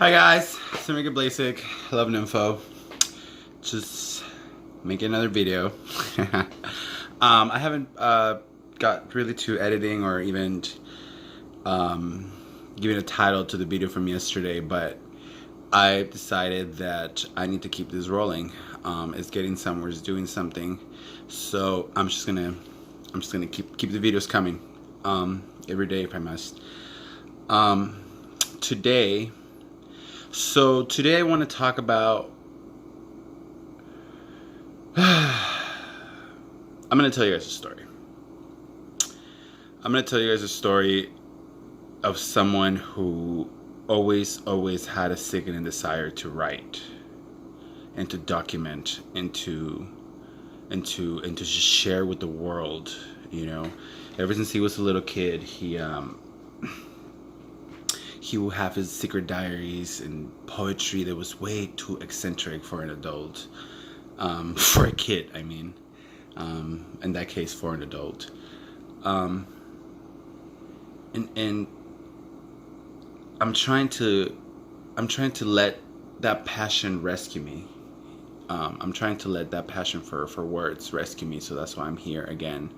Hi guys, Samika Blasik, Love and Info. Just making another video. I haven't got really to editing or even giving a title to the video from yesterday, but I decided that I need to keep this rolling. It's getting somewhere, it's doing something, so I'm just gonna keep the videos coming every day if I must. Today I want to talk about I'm going to tell you guys a story. I'm going to tell you guys a story of someone who always had a sickening desire to write and to document and to just share with the world, you know. Ever since he was a little kid, he will have his secret diaries and poetry that was way too eccentric for an adult. For a kid, I mean. In that case, for an adult. And I'm trying to let that passion rescue me. I'm trying to let that passion for words rescue me, so that's why I'm here again,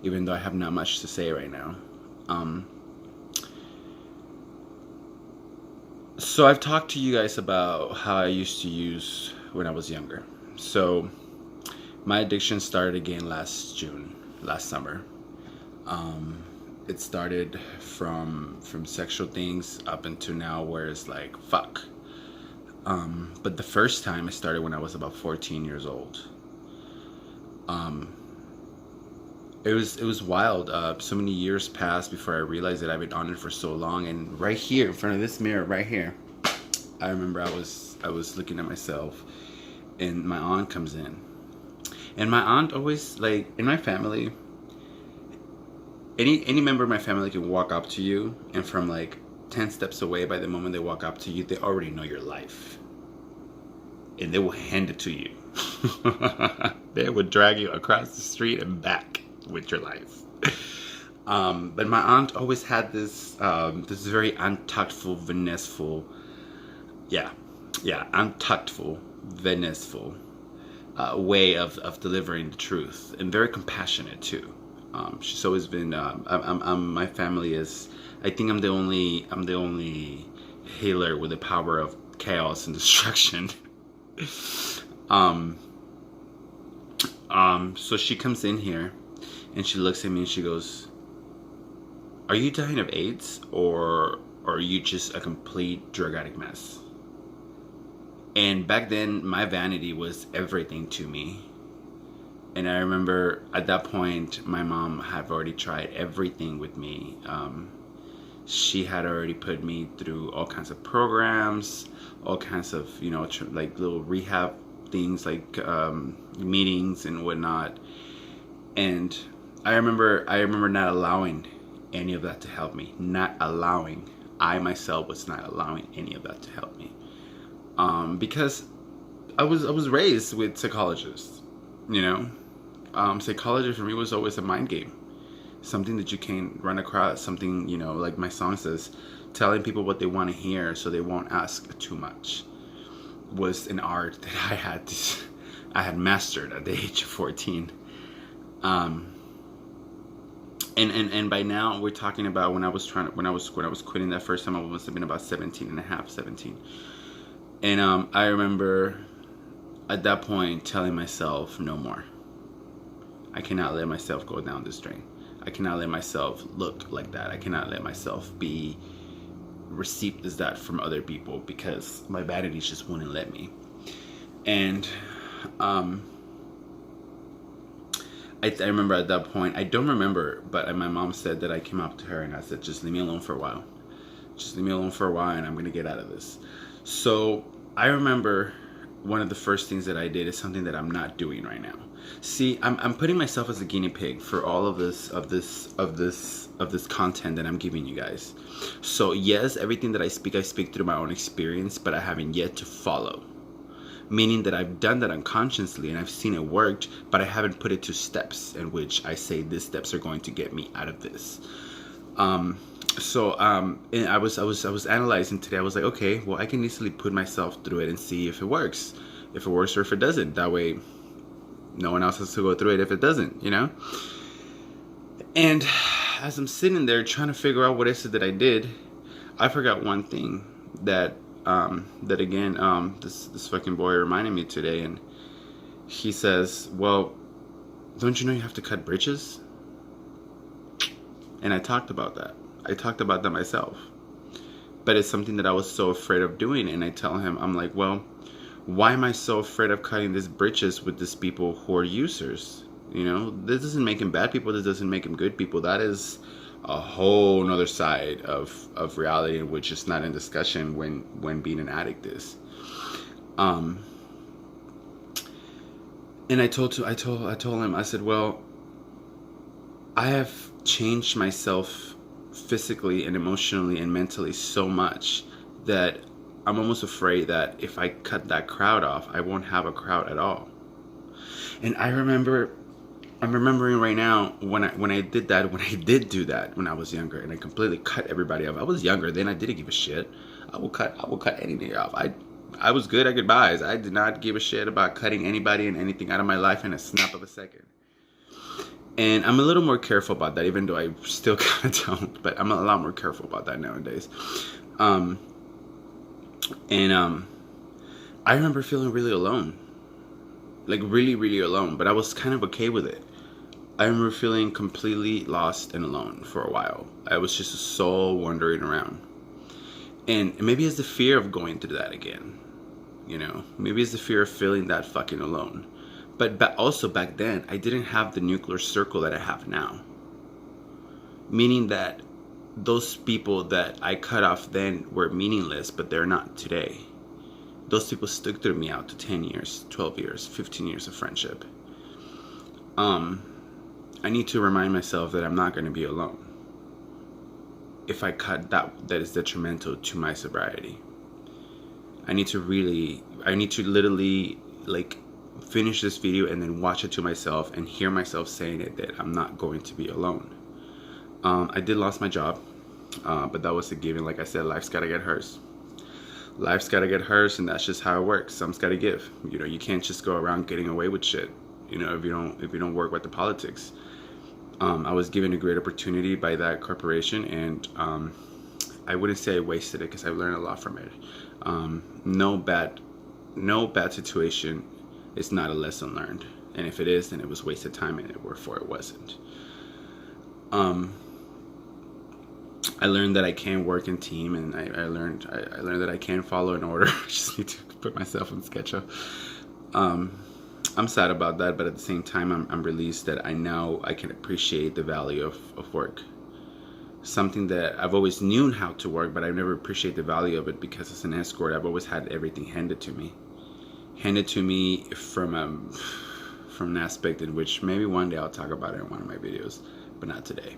even though I have not much to say right now. So I've talked to you guys about how I used to use when I was younger. So my addiction started again last summer. It started from sexual things up until now, where it's like fuck. But the first time it started when I was about 14 years old. It was wild. So many years passed before I realized that I've been on it for so long. And right here in front of this mirror, right here, I remember I was looking at myself, and my aunt comes in. And my aunt always, like, in my family, any member of my family can walk up to you, and from like 10 steps away, by the moment they walk up to you, they already know your life, and they will hand it to you. They would drag you across the street and back with your life. But my aunt always had this very untactful, vanesseful, untactful, vanesseful way of delivering the truth, and very compassionate too. She's always been. My family is. I think I'm the only healer with the power of chaos and destruction. So she comes in here, and she looks at me and she goes, "Are you dying of AIDS, or are you just a complete drug addict mess?" And back then, my vanity was everything to me. And I remember at that point, my mom had already tried everything with me. She had already put me through all kinds of programs, all kinds of, like little rehab things, like meetings and whatnot. And I remember not allowing any of that to help me. I myself was not allowing any of that to help me. Because I was raised with psychologists, Psychology for me was always a mind game, something that you can run across, something, like my song says, telling people what they want to hear so they won't ask too much, was an art that I had mastered at the age of 14. And by now we're talking about when I was quitting that first time, I must have been about 17. And I remember at that point telling myself, no more. I cannot let myself go down this drain. I cannot let myself look like that. I cannot let myself be received as that from other people, because my vanity just wouldn't let me. And I remember at that point, I don't remember, but my mom said that I came up to her and I said, just leave me alone for a while. Just leave me alone for a while and I'm going to get out of this. So I remember one of the first things that I did is something that I'm not doing right now. See, I'm putting myself as a guinea pig for all of this content that I'm giving you guys. So yes, everything that I speak through my own experience, but I haven't yet to follow. Meaning that I've done that unconsciously and I've seen it worked, but I haven't put it to steps in which I say these steps are going to get me out of this. So and I was analyzing today. I was like, okay, well, I can easily put myself through it and see if it works, or if it doesn't. That way, no one else has to go through it if it doesn't, you know. And as I'm sitting there trying to figure out what is it that I did, I forgot one thing that that again this fucking boy reminded me today, and he says, "Well, don't you know you have to cut bridges?" And I talked about that. I talked about that myself. But it's something that I was so afraid of doing, and I tell him, I'm like, well, why am I so afraid of cutting these bridges with these people who are users? You know, this doesn't make them bad people. This doesn't make them good people. That is a whole nother side of reality, which is not in discussion when being an addict is. Um, and I told him, I said, well, I have changed myself physically and emotionally and mentally so much that I'm almost afraid that if I cut that crowd off, I won't have a crowd at all. And I'm remembering right now when I did do that when I was younger, and I completely cut everybody off. I was younger then. I didn't give a shit. I will cut anything off. I was good at goodbyes. I did not give a shit about cutting anybody and anything out of my life in a snap of a second. And I'm a little more careful about that, even though I still kind of don't. But I'm a lot more careful about that nowadays. I remember feeling really alone. Like really, really alone. But I was kind of okay with it. I remember feeling completely lost and alone for a while. I was just a soul wandering around. And maybe it's the fear of going through that again. You know? Maybe it's the fear of feeling that fucking alone. But also back then, I didn't have the nuclear circle that I have now. Meaning that those people that I cut off then were meaningless, but they're not today. Those people stuck through me out to 10 years, 12 years, 15 years of friendship. I need to remind myself that I'm not going to be alone if I cut that is detrimental to my sobriety. I need to literally like finish this video and then watch it to myself and hear myself saying it, that I'm not going to be alone. I did lost my job, but that was a given. Like I said, life's gotta get hers. Life's gotta get hers, and that's just how it works. Some's gotta give. You know, you can't just go around getting away with shit. You know, if you don't work with the politics. I was given a great opportunity by that corporation, and I wouldn't say I wasted it because I learned a lot from it. No bad situation is not a lesson learned, and if it is, then it was wasted time, and therefore it wasn't. I learned that I can work in team, and I learned that I can follow an order. I just need to put myself on schedule. I'm sad about that, but at the same time, I'm released that I know I can appreciate the value of work. Something that I've always known how to work, but I've never appreciated the value of it, because as an escort, I've always had everything handed to me. From an aspect in which maybe one day I'll talk about it in one of my videos, but not today.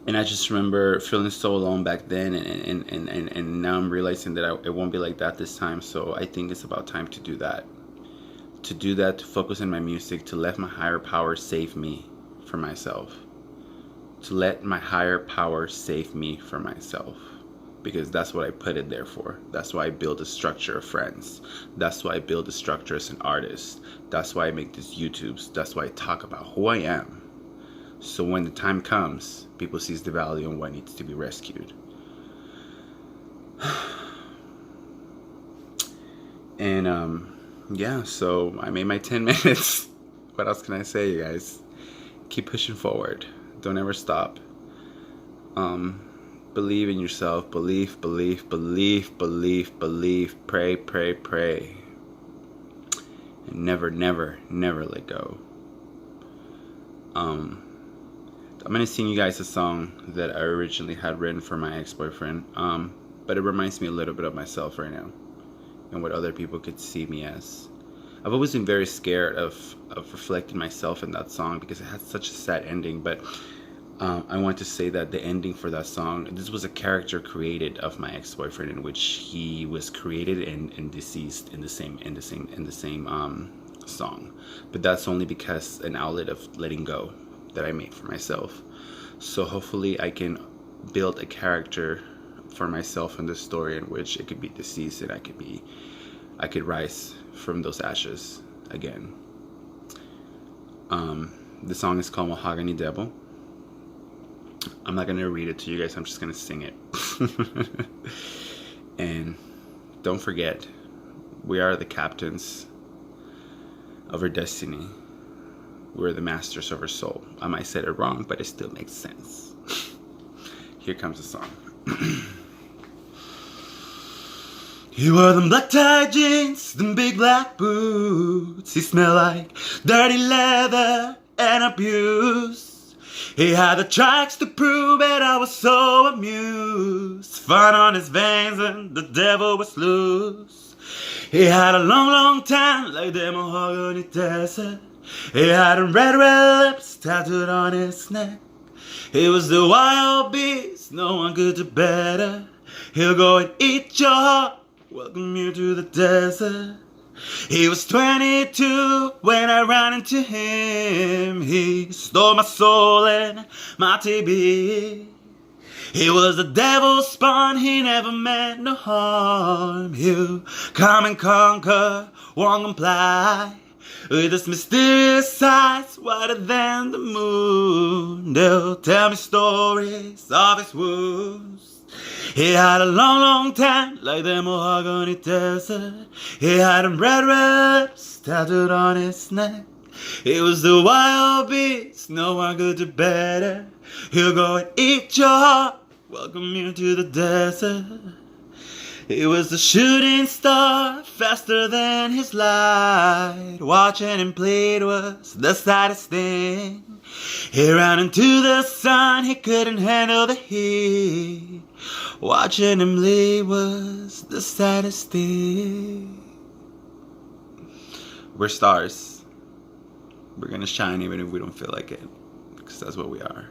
And I just remember feeling so alone back then, and now I'm realizing that it won't be like that this time. So I think it's about time to do that. To focus on my music, to let my higher power save me from myself. To let my higher power save me from myself. Because that's what I put it there for. That's why I build a structure of friends. That's why I build a structure as an artist. That's why I make these YouTubes. That's why I talk about who I am. So when the time comes, people sees the value in what needs to be rescued. And yeah, so I made my 10 minutes. What else can I say, you guys? Keep pushing forward. Don't ever stop. Believe in yourself. Believe. Pray. And never let go. I'm gonna sing you guys a song that I originally had written for my ex-boyfriend. But it reminds me a little bit of myself right now, and what other people could see me as. I've always been very scared of reflecting myself in that song because it had such a sad ending. But I want to say that the ending for that song, this was a character created of my ex-boyfriend, in which he was created and deceased in the same song. But that's only because an outlet of letting go. that I made for myself. So hopefully I can build a character for myself in this story in which it could be deceased and I could rise from those ashes again. The song is called Mahogany Devil. I'm not gonna read it to you guys, I'm just gonna sing it. And don't forget, we are the captains of our destiny. We're the masters of our soul. I might say it wrong, but it still makes sense. Here comes the song. He wore them black tie jeans, them big black boots. He smelled like dirty leather and abuse. He had the tracks to prove it, I was so amused. Fun on his veins and the devil was loose. He had a long, long tan like the mahogany desert. He had red, red lips tattooed on his neck. He was the wild beast, no one could do better. He'll go and eat your heart, welcome you to the desert. He was 22 when I ran into him. He stole my soul and my TB. He was the devil's spawn, he never meant no harm. He'll come and conquer, won't comply. With his mysterious eyes, whiter than the moon. They'll tell me stories of his wounds. He had a long, long tan like the mahogany desert. He had red, red lips tattooed on his neck. He was the wild beast, no one could do better. He'll go and eat your heart, welcome you to the desert. He was the shooting star, faster than his light. Watching him bleed was the saddest thing. He ran into the sun, he couldn't handle the heat. Watching him bleed was the saddest thing. We're stars. We're gonna shine even if we don't feel like it, because that's what we are.